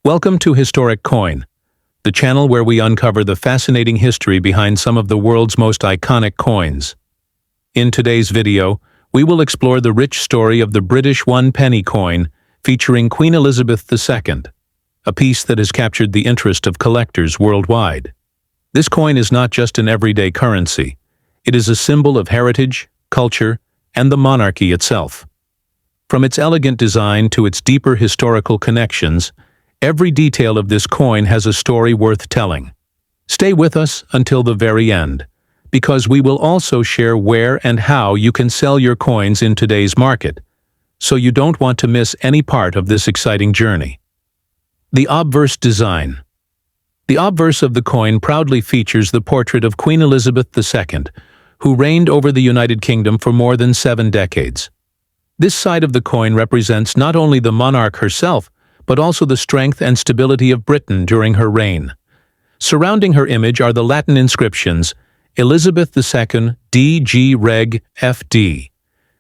Welcome to Historic Coin, the channel where we uncover the fascinating history behind some of the world's most iconic coins. In today's video, we will explore the rich story of the British one-penny coin featuring Queen Elizabeth II, a piece that has captured the interest of collectors worldwide. This coin is not just an everyday currency. It is a symbol of heritage, culture, and the monarchy itself. From its elegant design to its deeper historical connections, every detail of this coin has a story worth telling. Stay with us until the very end, because we will also share where and how you can sell your coins in today's market, so you don't want to miss any part of this exciting journey. The obverse design. The obverse of the coin proudly features the portrait of Queen Elizabeth II, who reigned over the United Kingdom for more than 7 decades. This side of the coin represents not only the monarch herself, but also the strength and stability of Britain during her reign. Surrounding her image are the Latin inscriptions Elizabeth II D.G. Reg. F.D.,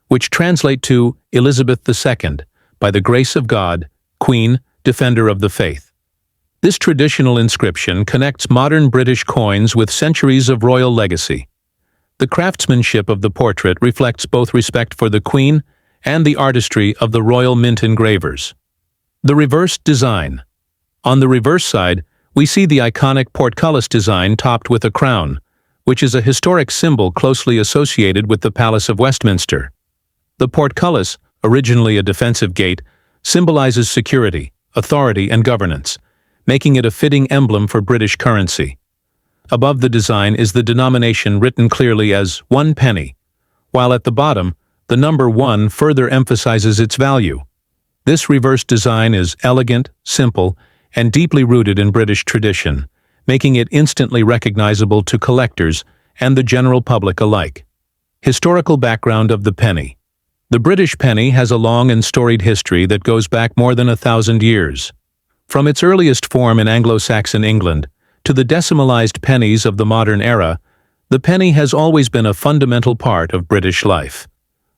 which translate to Elizabeth II, by the grace of God, Queen, Defender of the Faith. This traditional inscription connects modern British coins with centuries of royal legacy. The craftsmanship of the portrait reflects both respect for the Queen and the artistry of the royal mint engravers. The reversed design. On the reverse side, we see the iconic portcullis design topped with a crown, which is a historic symbol closely associated with the Palace of Westminster. The portcullis, originally a defensive gate, symbolizes security, authority, and governance, making it a fitting emblem for British currency. Above the design is the denomination written clearly as 1 penny, while at the bottom, the number 1 further emphasizes its value. This reverse design is elegant, simple, and deeply rooted in British tradition, making it instantly recognizable to collectors and the general public alike. Historical background of the penny. The British penny has a long and storied history that goes back more than 1,000 years. From its earliest form in Anglo-Saxon England to the decimalized pennies of the modern era, the penny has always been a fundamental part of British life.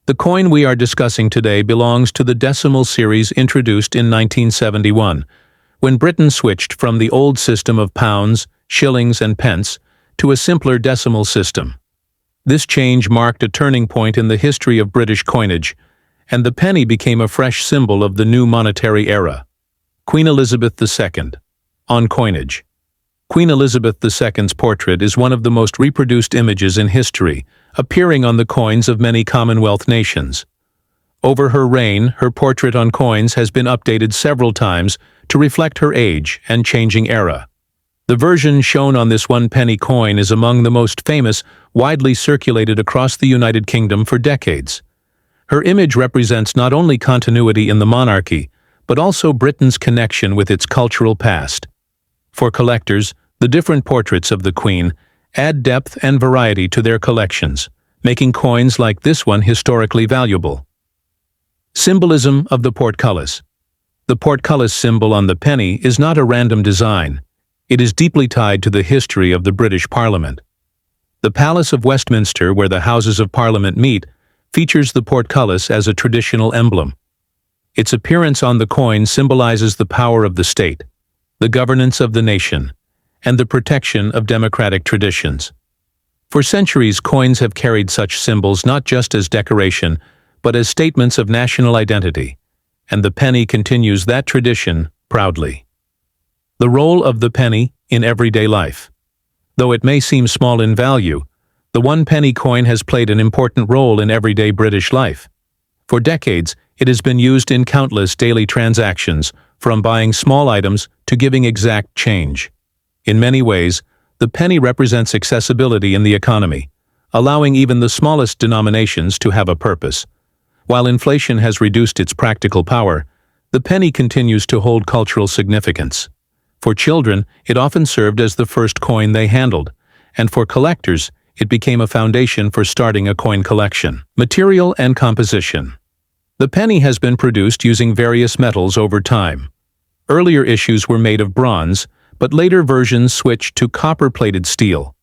The coin we are discussing today belongs to the decimal series introduced in 1971, when Britain switched from the old system of pounds, shillings, and pence to a simpler decimal system. This change marked a turning point in the history of British coinage, and the penny became a fresh symbol of the new monetary era. Queen Elizabeth II. On coinage. Queen Elizabeth II's portrait is one of the most reproduced images in history, appearing on the coins of many Commonwealth nations. Over her reign, her portrait on coins has been updated several times to reflect her age and changing era. The version shown on this 1 penny coin is among the most famous, widely circulated across the United Kingdom for decades. Her image represents not only continuity in the monarchy, but also Britain's connection with its cultural past. For collectors, the different portraits of the Queen add depth and variety to their collections, making coins like this one historically valuable. Symbolism of the portcullis. The portcullis symbol on the penny is not a random design. It is deeply tied to the history of the British Parliament. The Palace of Westminster, where the Houses of Parliament meet, features the portcullis as a traditional emblem. Its appearance on the coin symbolizes the power of the state, the governance of the nation, and the protection of democratic traditions. For centuries, coins have carried such symbols not just as decoration, but as statements of national identity, and the penny continues that tradition proudly. The role of the penny in everyday life. Though it may seem small in value, the 1 penny coin has played an important role in everyday British life. For decades, it has been used in countless daily transactions, from buying small items to giving exact change. In many ways, the penny represents accessibility in the economy, allowing even the smallest denominations to have a purpose. While inflation has reduced its practical power, the penny continues to hold cultural significance. For children, it often served as the first coin they handled, and for collectors, it became a foundation for starting a coin collection. Material and composition. The penny has been produced using various metals over time. Earlier issues were made of bronze, but later versions switched to copper-plated steel.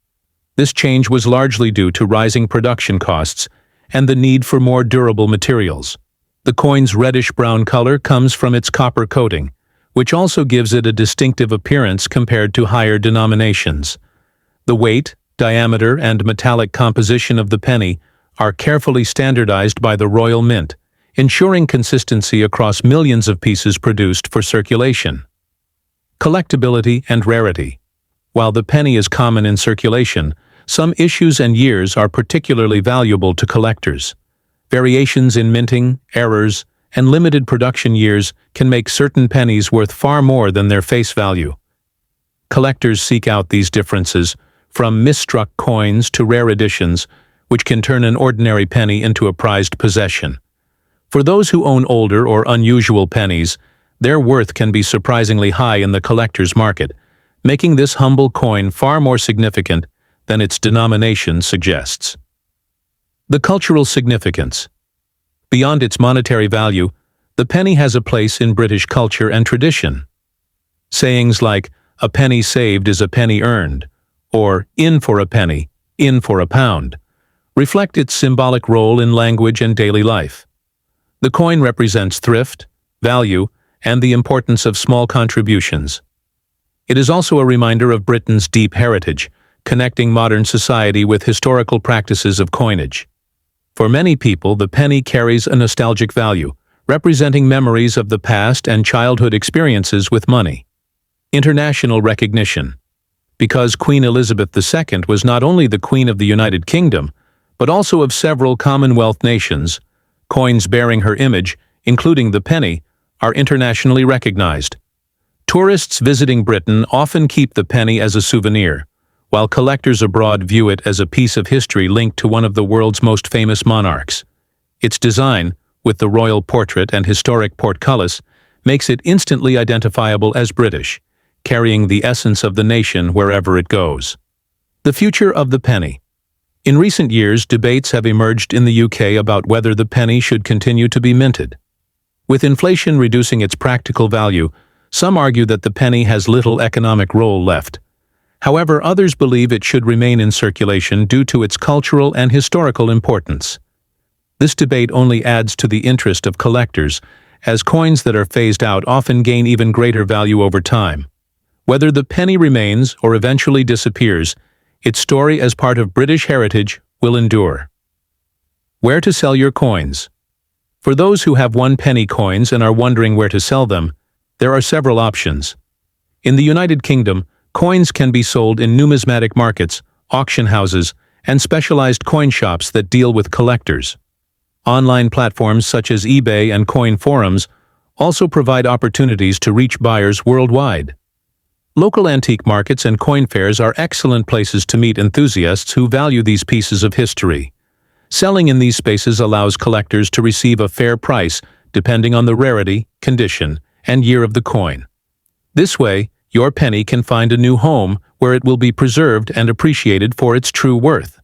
This change was largely due to rising production costs and the need for more durable materials. The coin's reddish-brown color comes from its copper coating, which also gives it a distinctive appearance compared to higher denominations. The weight, diameter, and metallic composition of the penny are carefully standardized by the Royal Mint, ensuring consistency across millions of pieces produced for circulation. Collectability and rarity. While the penny is common in circulation, some issues and years are particularly valuable to collectors. Variations in minting, errors, and limited production years can make certain pennies worth far more than their face value. Collectors seek out these differences, from misstruck coins to rare editions, which can turn an ordinary penny into a prized possession. For those who own older or unusual pennies, their worth can be surprisingly high in the collector's market, making this humble coin far more significant than its denomination suggests. The cultural significance. Beyond its monetary value, the penny has a place in British culture and tradition. Sayings like, "A penny saved is a penny earned," or "in for a penny, in for a pound," reflect its symbolic role in language and daily life. The coin represents thrift, value, and the importance of small contributions. It is also a reminder of Britain's deep heritage, connecting modern society with historical practices of coinage. For many people, the penny carries a nostalgic value, representing memories of the past and childhood experiences with money. International recognition. Because Queen Elizabeth II was not only the Queen of the United Kingdom, but also of several Commonwealth nations, coins bearing her image, including the penny, are internationally recognized. Tourists visiting Britain often keep the penny as a souvenir, while collectors abroad view it as a piece of history linked to one of the world's most famous monarchs. Its design, with the royal portrait and historic portcullis, makes it instantly identifiable as British, carrying the essence of the nation wherever it goes. The future of the penny. In recent years, debates have emerged in the UK about whether the penny should continue to be minted. With inflation reducing its practical value, some argue that the penny has little economic role left. However, others believe it should remain in circulation due to its cultural and historical importance. This debate only adds to the interest of collectors, as coins that are phased out often gain even greater value over time. Whether the penny remains or eventually disappears, its story as part of British heritage will endure. Where to sell your coins? For those who have one-penny coins and are wondering where to sell them, there are several options. In the United Kingdom, coins can be sold in numismatic markets, auction houses, and specialized coin shops that deal with collectors. Online platforms such as eBay and coin forums also provide opportunities to reach buyers worldwide. Local antique markets and coin fairs are excellent places to meet enthusiasts who value these pieces of history. Selling in these spaces allows collectors to receive a fair price depending on the rarity, condition, and year of the coin. This way, your penny can find a new home where it will be preserved and appreciated for its true worth.